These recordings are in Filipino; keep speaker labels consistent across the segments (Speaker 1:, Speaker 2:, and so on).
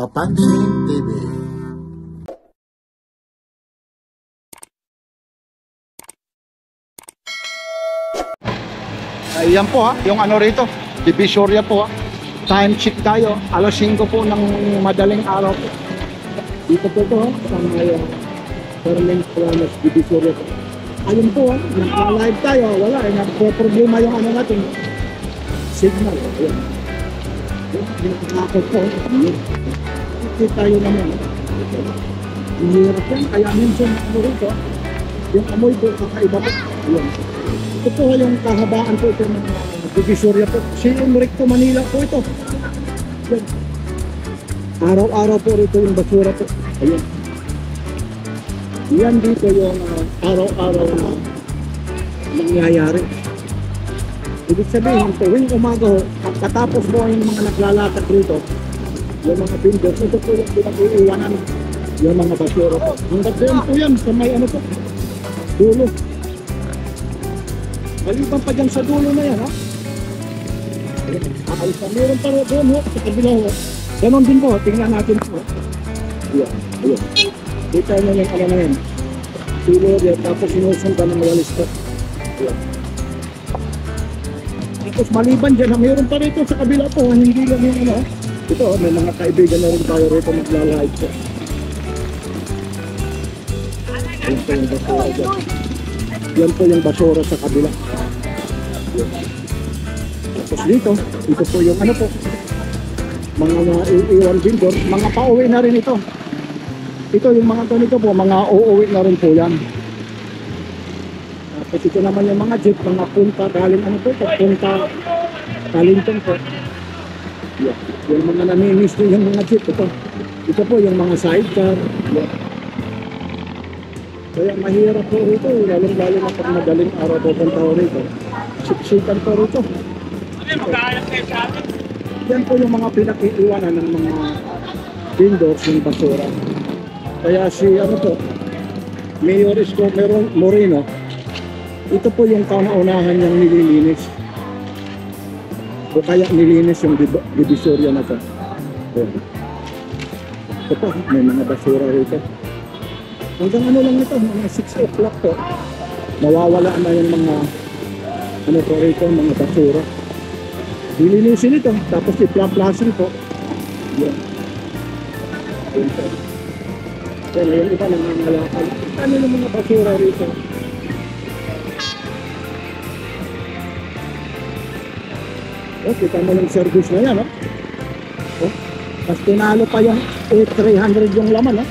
Speaker 1: Papansin TV.
Speaker 2: Ayan po ha, yung ano rito, Divisoria po ha. Time check tayo, alas 5 po ng madaling araw po. Dito po ito ha, sa may Permanent Planet Divisoria po. Ayun po ha, nag-live tayo, wala eh, nagpo-problema yung ano natin. Signal, ayan. Nakakot po, ayan. Kita tayo naman. Hirap yan, kaya minsan ano rito, yung amoy po, kakaiba po. Ayan. Ito po yung kahabaan po ito ng Divisoria po. Siyong Recto Manila po ito. Yan. Araw-araw po rito yung basura po. Ayan. Yan dito yung araw-araw na nangyayari. Ibig sabihin, tuwing umaga ho, katapos mo yung mga naglalakad rito, yung mga vendors, ito po yung pinag-iiwanan yung mga basura po. Hanggang doon po yan sa may ano po, dulo. Maliban pa dyan sa dulo na yan, ha? Ayos na, meron pa rin doon, ho, sa kabila, ho. Ganon din po, tingnan natin po. Ayan, ayan. Dito na yung ano na yan. Silo yan, tapos sinusundan ng walis po. Ayan. Tapos maliban dyan, meron pa rin sa kabila po, hindi lang yung ano. Ito, may mga kaibigan na rin tayo rito magla-live po. Ayan po yung basura dyan. Yan po yung basura sa kabila. Tapos dito po yung ano po, mga iiwan vendor, mga pauwi na rin ito. Ito yung mga ganito po, mga uuwi na rin po yan. Tapos ito naman yung mga jeep, mga punta, galing ano po ito, punta Kalintong po. Yan. Yung mga namimiss din yung mga jeep ito. Ito po yung mga sidecar. Yan. Kaya mahirap po rito, lalong-lalo na pag madaling araw po ang tao rito. Siksikan po rito. Yan po yung mga pinag-iiwanan ng mga vendors ng basura. Kaya si ano po, Mayor Isko Moreno, ito po yung kauna-unahan niyang nililinis. O kaya nilinis yung Divisoria na to. Ito po, may mga basura rito. Hanggang ano lang ito, mga 6 o'clock po, mawawala na yung mga ano po rito, mga basura. Dilinisin ito, tapos i-plaplasin po. Yan. Yan, yung iba nangangalakal. Ano yung mga basura rito? Oh, kita mo ng service na yan, oh. Oh, tapos tinalo pa yung 300 yung laman, oh.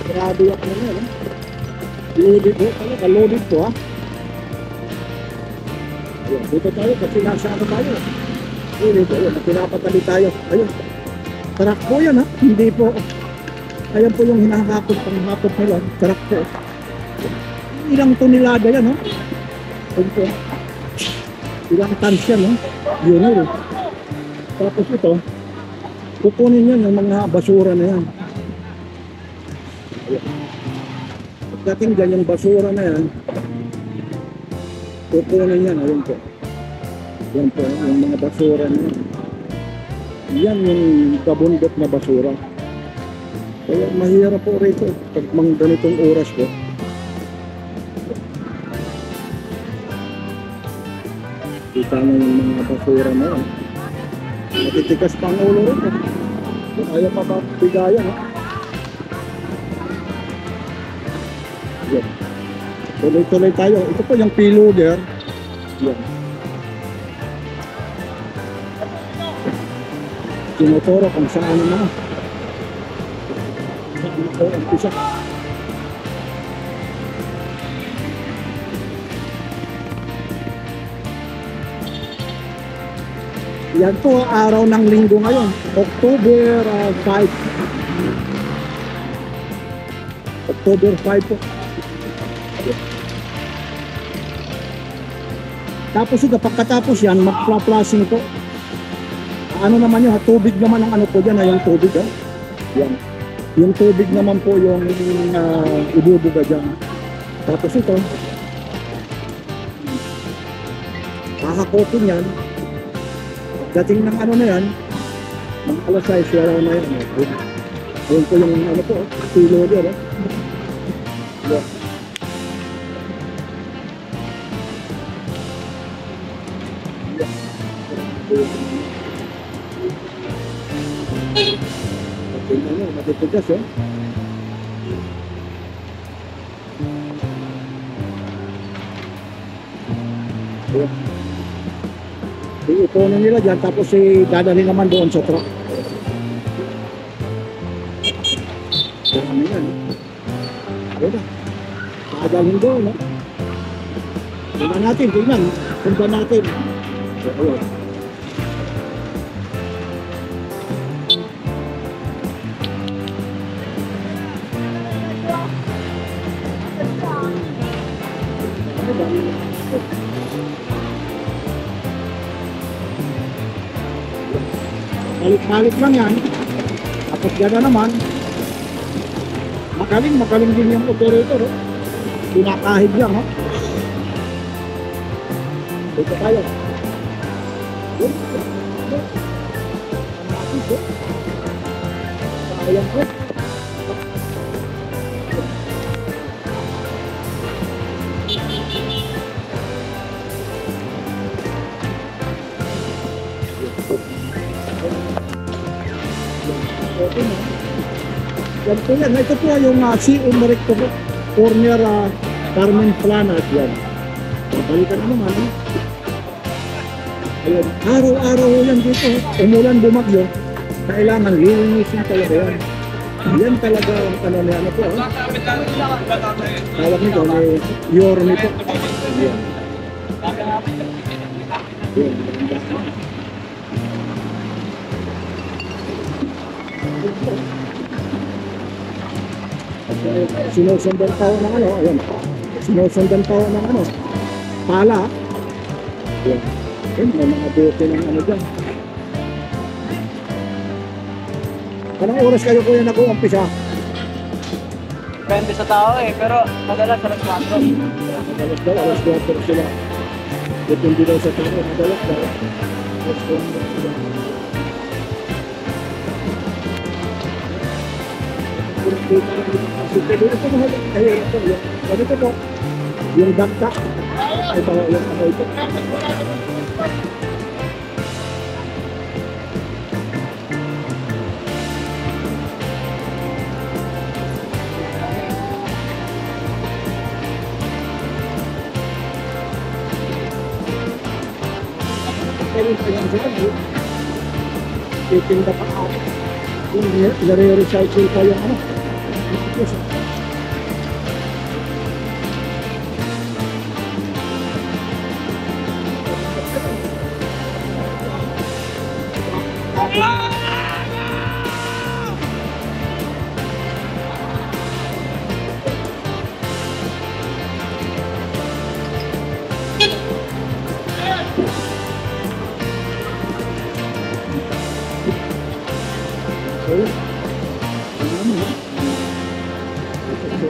Speaker 2: Grabe yung ano yan, oh. Loaded po, talaga, loaded po, ha. Ayan, dito tayo, kasi nasa ano tayo. Dito, ayan, pinapatali tayo. Ayun, truck po yan, ha. Hindi po, ayan po yung hinahakot, panghakot nila, truck po. Ilang tonelada yan, ha. Ayun po, ilang tons yan, ha. Yun, yun. Tapos ito, kukunin yan yung mga basura na yan. Ayan. Pagdating dyan yung basura na yan, kukunin yan, ayun po. Yan po, yung mga basura na yan. Yan yung kabundok na basura. Kaya mahirap po rito pag mga ganitong oras po. Kita mo yung mga basura na yan. Matitikas pa ang ulo rito. Ayaw pa ba bigayan, ha? Yan. Tuloy-tuloy tayo. Ito po yung payloader. Yan. Tinuturo kung saan na. Saan na po ang pisa. Yan po araw ng linggo ngayon. October 5. October 5 po. Tapos ito, pagkatapos yan, magpla-plasing po. Ano naman yun, tubig naman ang ano po dyan, yung tubig. Yan. Yung tubig naman po yung ibubuga dyan. Tapos ito, kakakotin yan. Dating ng ano na yan, mga alas 6, wala na yan. Ayun po yung ano po, kilo dyan. Yan. Ano, matitigas eh. Ayan. Iipunin nila dyan, tapos dadali naman doon sa truck. Ano yan? Ayan na. Dadalhin doon, no? Tingnan natin, tingnan. Punta natin. Ayan. Balik-balik lang yan. Tapos gana naman. Magaling din yung operator. Oh. Pinakahid lang. Oh. Dito tayo. Sayang po. Okay na. Yan po yan. Ito po yung CM Recto po. Corner Carmen Plana. Yan. Balikan na naman. Ayan. Araw-araw yan dito. Umulan, bumagyo. Kailangan lilinisin talaga yan. Yan talaga ang ano na ano po. Tawag nito may Yorme po. Yan. Yan. Sinusundan tao ng ano, ayan. Sinusundan tao ng ano, pala. Ayan. Ayan, may mga bote ng ano dyan. Anong oras kayo kuya nag-uumpisa?
Speaker 1: Depende sa tao eh, pero madalas alas 4.
Speaker 2: Madalas daw, alas 4 sila. Depende daw sa tao, madalas daw. Alas 4 sila. Ano ito po? Yung dagta. Ay, bawa yung ano ito. Titinda pa ako. Yung nare-recycle pa yung ano. Yes.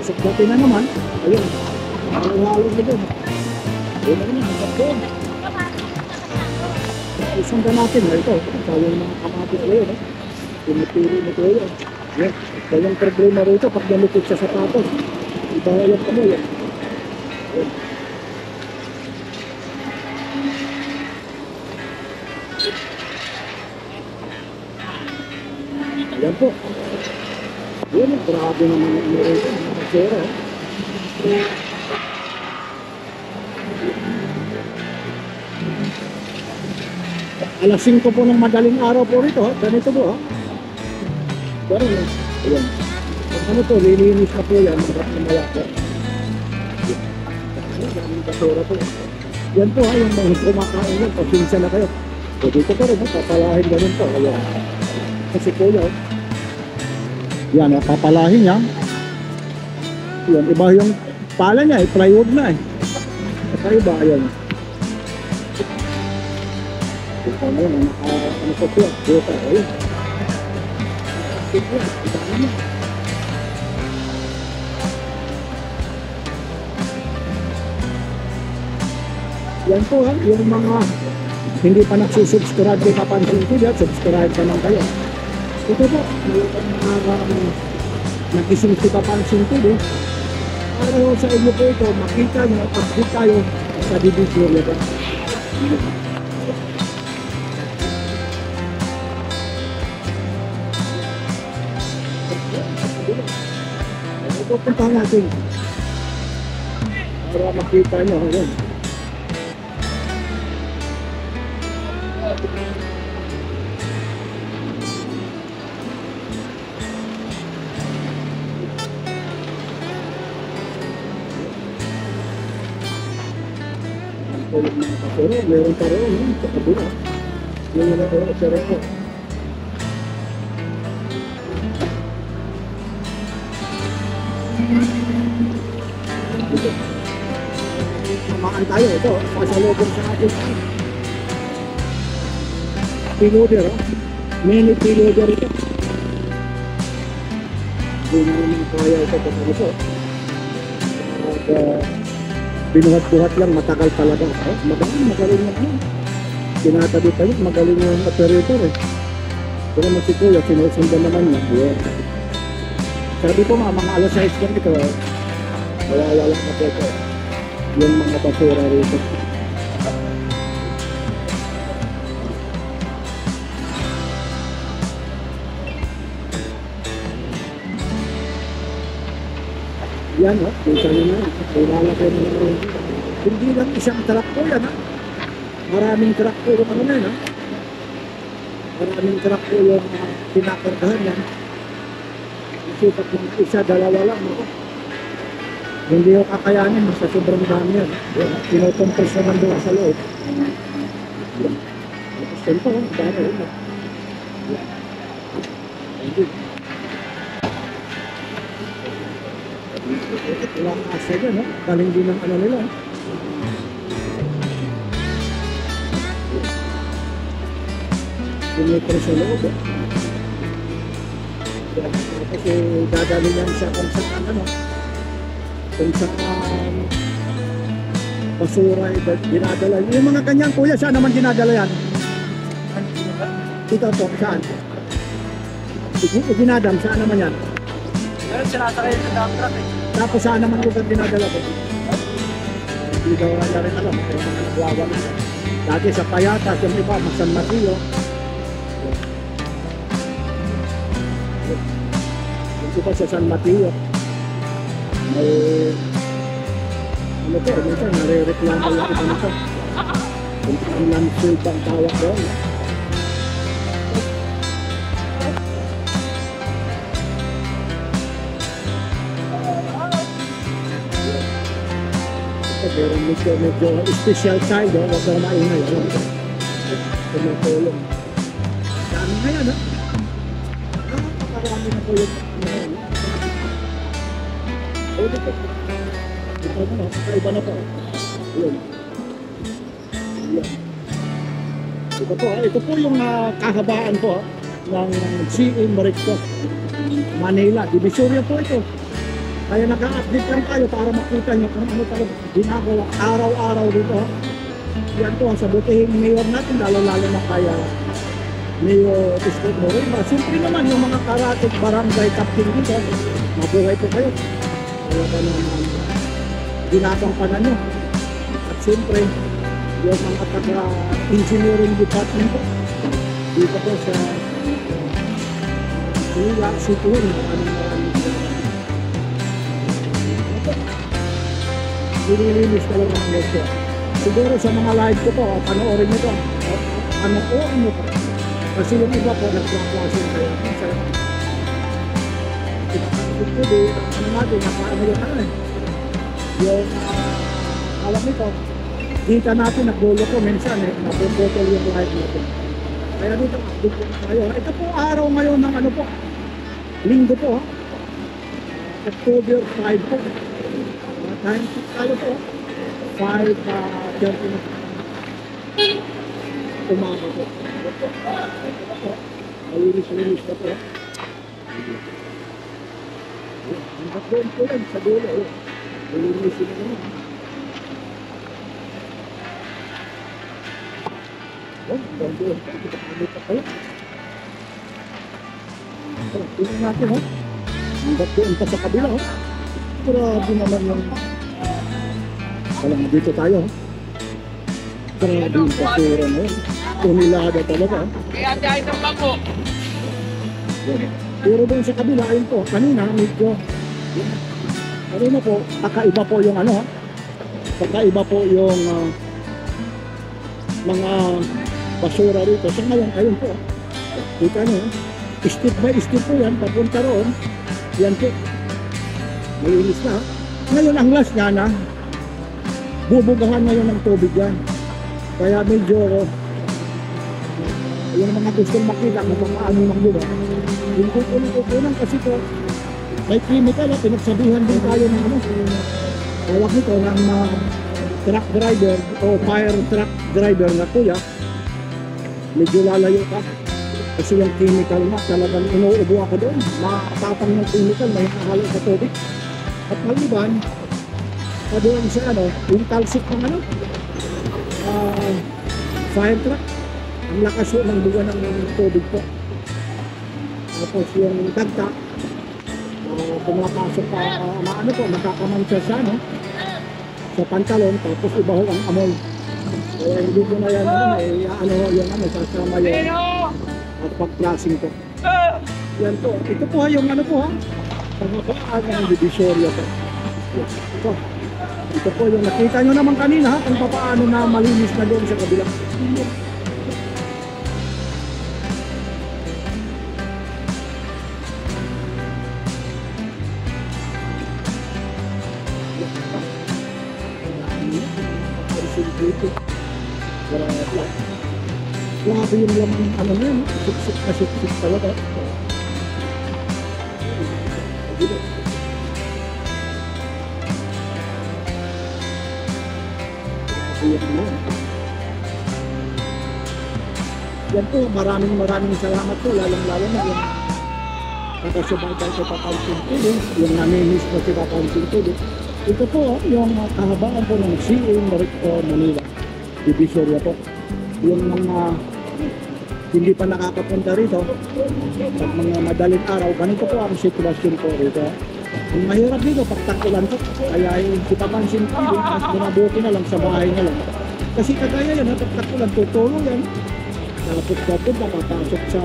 Speaker 2: Susukdatin na naman. Ayun. Halo-halo na doon. Ayun na naman. Magkakon. Isundan natin. Ito. Tayo yung mga kamatis na yun. Pinipili mo ito yun. Yan. Ito yung problema rito. Pag namikit sa sapatos. Iba yung kamoy. Yan. Ayan po. Ayan, grabe naman yung ito. Masera. Alas 5 po ng madaling araw po rito. Ganito po. Pero, ayan. Ano to, lilinis na po yan. Sarap na malaki. Ayan, basura po. Yan po, yung mga kumakain yan. Pasinsa na kayo. So, dito pa rin, papalahin ganun po. Ayan. Kasi po yan. Yan, papalahin niya. Yan, iba yung pala niya, plywood na eh. At iba, ayan. Ito na yun, ano po siya, dito, ayan. Ito, iba naman. Yan po ha, yung mga hindi pa nagsusubscribe kay Kapansin TV, subscribe ka lang kayo. Ito po, mayroong nagising si Papansin ko eh. Para ho sa inyo po ito, makita nyo, update tayo sa division nito. Ito punta natin para makita nyo. Ayan. Pero meron pa rin sa kabila. Yung na po sa rin. Dito. Samaan tayo. Ito, pasalubong sa atin. Piloder, oh. Mini piloder ito. Hindi na naman kaya ito kung ano po. At binuhat-buhat lang, matagal talaga. Oh, magaling naman. Tinatabi pa yun, magaling yung operator eh. Pero naman si Kuya, sinusundan naman niya. Yeah. Sabi ko nga, mga alas 6 lang ito, wala na po ito. Yung mga basura rito. Yan o, kita nyo na. Ilalagay na naman. Hindi lang isang truck po yan ha. Maraming truck po yung ano na yan ha. Maraming truck po yung pinakargahan yan. Kasi pag isa, dalawa lang ako. Hindi yung kakayanin sa sobrang dami yan. Pinutumpres naman doon sa loob. Tapos yan po, dami yun. Thank you. Wala ang asa dyan, no? Galing din ng ano nila. Pinitro sa loob. Kasi dadali yan siya kung saan, ano, kung saan basura dinadala. Yung mga kanyang kuya, saan naman dinadala yan? Ito po, saan? Dinadam, saan naman yan?
Speaker 1: Meron sinasakay sa dump truck eh.
Speaker 2: Tapos saan naman lugar dinadala ko? Hindi daw na rin alam. Kaya mga nagwawa na. Dati sa Payatas, yung iba, San Mateo. Yung iba sa San Mateo. May ano to, minsan nare-reklamo yung iba nito. Kung ang landfill bang tawag doon. Pero medyo special side, oh, wag daw maingay. Tumutulong. Dami na yan, ha? Napakarami na po yung o, dito. Dito na, kakaiba na po. Ayan. Ayan. Ito po yung kahabaan po ng CA Maricto, Manila. Divisoria po ito. Kaya naka-update lang tayo para makita nyo kung ano talaga ginagawa araw-araw dito. Yan po ang sabutihing mayor natin, lalo-lalo na kaya Mayor Isko Moreno. Siyempre naman yung mga karatig barangay captain dito, mabuhay po kayo. Kaya pa naman ginagampanan nyo. At siyempre, yung mga taga-engineering department po, dito po sa Manila, Situin, maraming nililinis talaga ng gusto. Siguro sa mga live ko po, panoorin nyo po. Panoorin nyo po. Kasi yung iba po, nagplaklasin kayo. Pinakasin ko di, ano natin, nakaano yung ano eh. Yung, alam nito, dito natin, nagdulo ko minsan eh, napuputol yung live natin. Kaya dito, update ko tayo. Ito po araw ngayon ng ano po, linggo po, October 5 po. Time check tayo po. 5:30 na. Umaga po. Malinis na po. Hanggang doon po yan sa dulo. Malinis na naman. Hanggang doon po. Kita pa kayo. Tingnan natin, oh. Hanggat doon pa sa kabila, oh. Grabe naman yung... Walang dito tayo, oh. Grabe yung basura na yun. Tunilada talaga, oh.
Speaker 1: Kaya dahil ng bangko.
Speaker 2: Yan. Pero doon sa kabila, ayun po, kanina, medyo... Kanina po, kakaiba po yung ano, ha? Kakaiba po yung mga basura rito. So ngayon, ayun po, kita nyo, step by step po yan, papunta roon. Yan po, malinis na. Ngayon, ang last niya na, bubugahan ngayon ng tubig yan. Kaya medyo, yung mga gustong makita kung paano ng lugar, yung kukunan kasi po, may chemical, pinagsabihan din tayo ng ano, tawag nito ng truck driver o fire truck driver na kuya, medyo lalayo ka. Kasi yung chemical na talagang inuubo ako doon. Makakapang ng chemical na hinahalo sa tubig. At maliban, doon sa ano, yung talsik ng ano, fire truck. Ang lakas yun ng buwan ng tubig po. Tapos yung dagta, pumapasok pa, ano po, nakakamansya siya, no? Sa pantalon, tapos iba ho ang amoy. Kaya hindi ko na yan, ano, yung ano, sasama yun. At pag-plasing po. Yan po. Ito po yung ano po, ha? Pagkakaan ng Divisoria po. Ito. Ito po yung nakita nyo naman kanina, ha? Kung paano na malinis na doon sa kabila. Grabe yung laman ano na yun, siksik na siksik talaga. Yan po, maraming salamat po, lalong-lalo na yung kakasubaybay sa Papansin TV, yung namimiss ko si Papansin TV. Ito po, yung kahabaan po ng CA Recto Manila, Divisoria po. Yung mga hindi pa nakakapunta rito, pag mga madaling araw, ganito po ang sitwasyon po rito. Ang mahirap dito, pagtakulan po, kaya yung si Papansin TV, mas bumabuti na lang sa bahay na lang. Kasi kagaya yan, pagtakulan, tutulong yan. Tapos papasok sa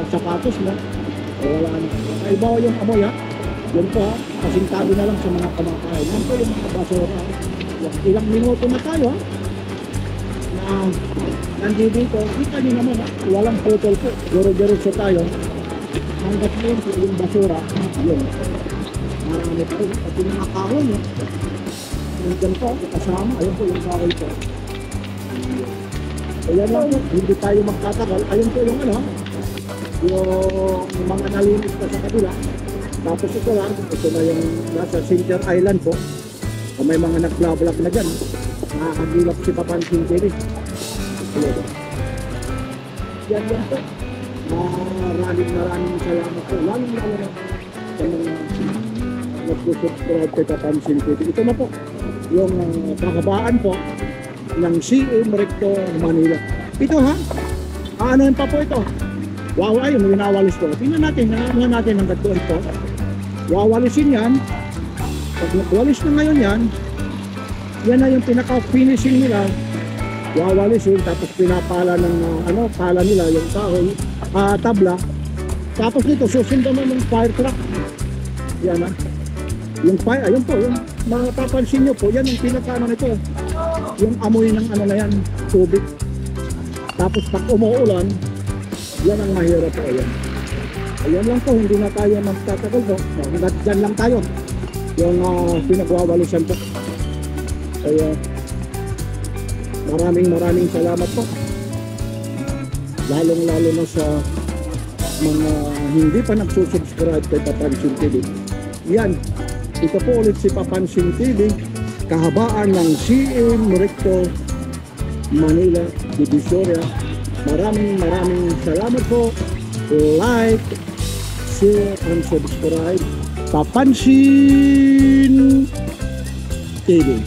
Speaker 2: sapatos mo, wala na. Iba yung amoy, ha? Yan po, ha? Kasintabi na lang sa mga kamakain. Yan po yung mga basura. Ilang minuto na tayo, ha? Na nandito dito, kita nyo naman, ha? Walang putol po. Duro-diretso tayo. Hanggat ngayon po yung basura, yun. Marami po. At yung mga kahoy, ha? Nandiyan po, kasama. Ayun po yung kahoy po. Ayan lang po, hindi tayo magtatagal. Ayun po yung ano, yung mga nalinis pa sa kabila. Tapos ito lang, ito na yung nasa Center Island po. May mga nag-vlog na dyan. Nakakagilap si Papansin TV. Yan po. Maraming salamat po. Lalo na sa mga nag-subscribe kay Papansin TV. Ito na po, yung kakabaan po ng CA Recto Manila. Ito ha, ano pa po ito? Wawa yung winawalis ko. Tingnan natin hanggang doon ito. Wawalisin yan. Pag walis na ngayon yan, yan na yung pinaka-finishing nila. Wawalisin, tapos pinapala ng pala nila yung kahoy, tabla. Tapos dito susundan mo ng fire truck. Yan ha. Yung fire, ayun po, yung mapapansin nyo po, yan yung pinaka-ano nito. Yung amoy ng ano na yan, tubig. Tapos pag umuulan, yan ang mahirap po. Ayan lang po, hindi na tayo magtatagal po. Hanggat dyan lang tayo. Yung pinagwawalisan po. Kaya maraming salamat po. Lalong-lalo na sa mga hindi pa nagsusubscribe kay Papansin TV. Yan, ito po ulit si Papansin TV. Kahabaan ng CA Recto Manila, Divisoria. Maraming salamat po. Like, share, and subscribe. Papansin TV.